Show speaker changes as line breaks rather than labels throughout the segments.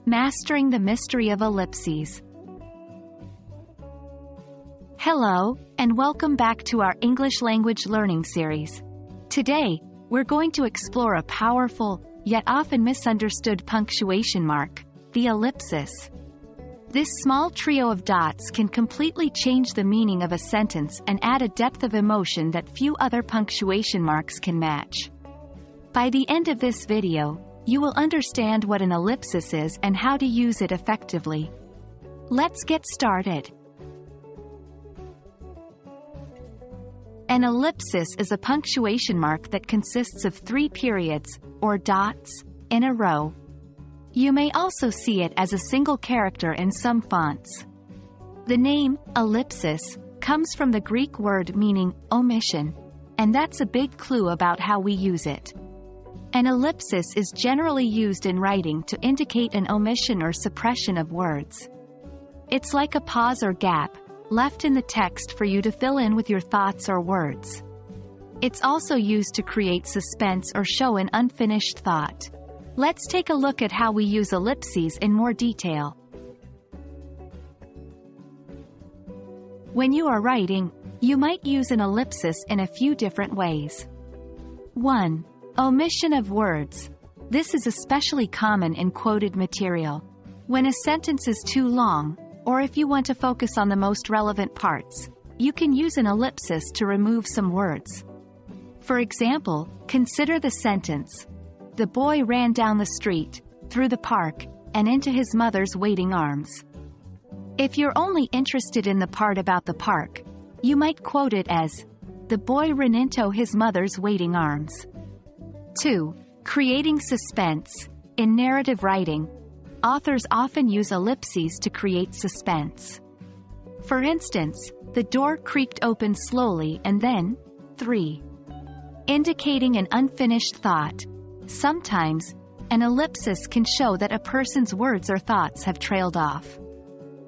Mastering the Mystery of Ellipses. Hello, and welcome back to our English language learning series. Today, we're going to explore a powerful, yet often misunderstood punctuation mark, the ellipsis. This small trio of dots can completely change the meaning of a sentence and add a depth of emotion that few other punctuation marks can match. By the end of this video, you will understand what an ellipsis is and how to use it effectively. Let's get started. An ellipsis is a punctuation mark that consists of 3 periods, or dots, in a row. You may also see it as a single character in some fonts. The name, ellipsis, comes from the Greek word meaning omission, and that's a big clue about how we use it. An ellipsis is generally used in writing to indicate an omission or suppression of words. It's like a pause or gap, left in the text for you to fill in with your thoughts or words. It's also used to create suspense or show an unfinished thought. Let's take a look at how we use ellipses in more detail. When you are writing, you might use an ellipsis in a few different ways. 1. Omission of words. This is especially common in quoted material. When a sentence is too long, or if you want to focus on the most relevant parts, you can use an ellipsis to remove some words. For example, consider the sentence, "The boy ran down the street, through the park, and into his mother's waiting arms." If you're only interested in the part about the park, you might quote it as, "The boy ran into his mother's waiting arms." 2. Creating suspense. In narrative writing, authors often use ellipses to create suspense. For instance, the door creaked open slowly and then, 3. Indicating an unfinished thought. Sometimes, an ellipsis can show that a person's words or thoughts have trailed off.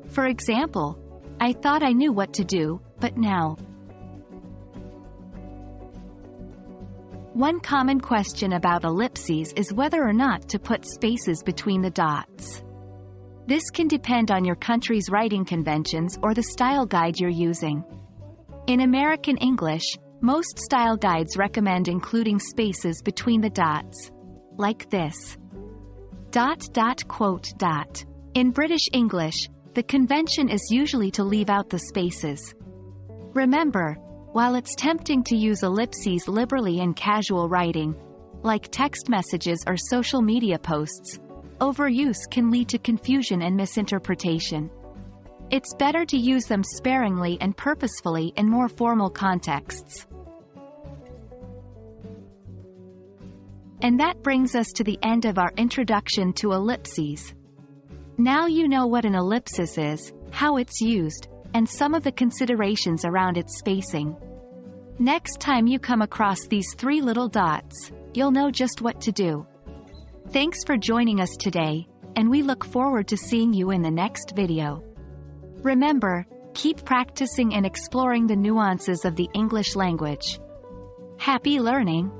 For example, "I thought I knew what to do, but now." One common question about ellipses is whether or not to put spaces between the dots. This can depend on your country's writing conventions or the style guide you're using. In American English, most style guides recommend including spaces between the dots, like this. ... In British English, the convention is usually to leave out the spaces. Remember, while it's tempting to use ellipses liberally in casual writing, like text messages or social media posts, overuse can lead to confusion and misinterpretation. It's better to use them sparingly and purposefully in more formal contexts. And that brings us to the end of our introduction to ellipses. Now you know what an ellipsis is, how it's used, and some of the considerations around its spacing. Next time you come across these 3 little dots, you'll know just what to do. Thanks for joining us today, and we look forward to seeing you in the next video. Remember, keep practicing and exploring the nuances of the English language. Happy learning!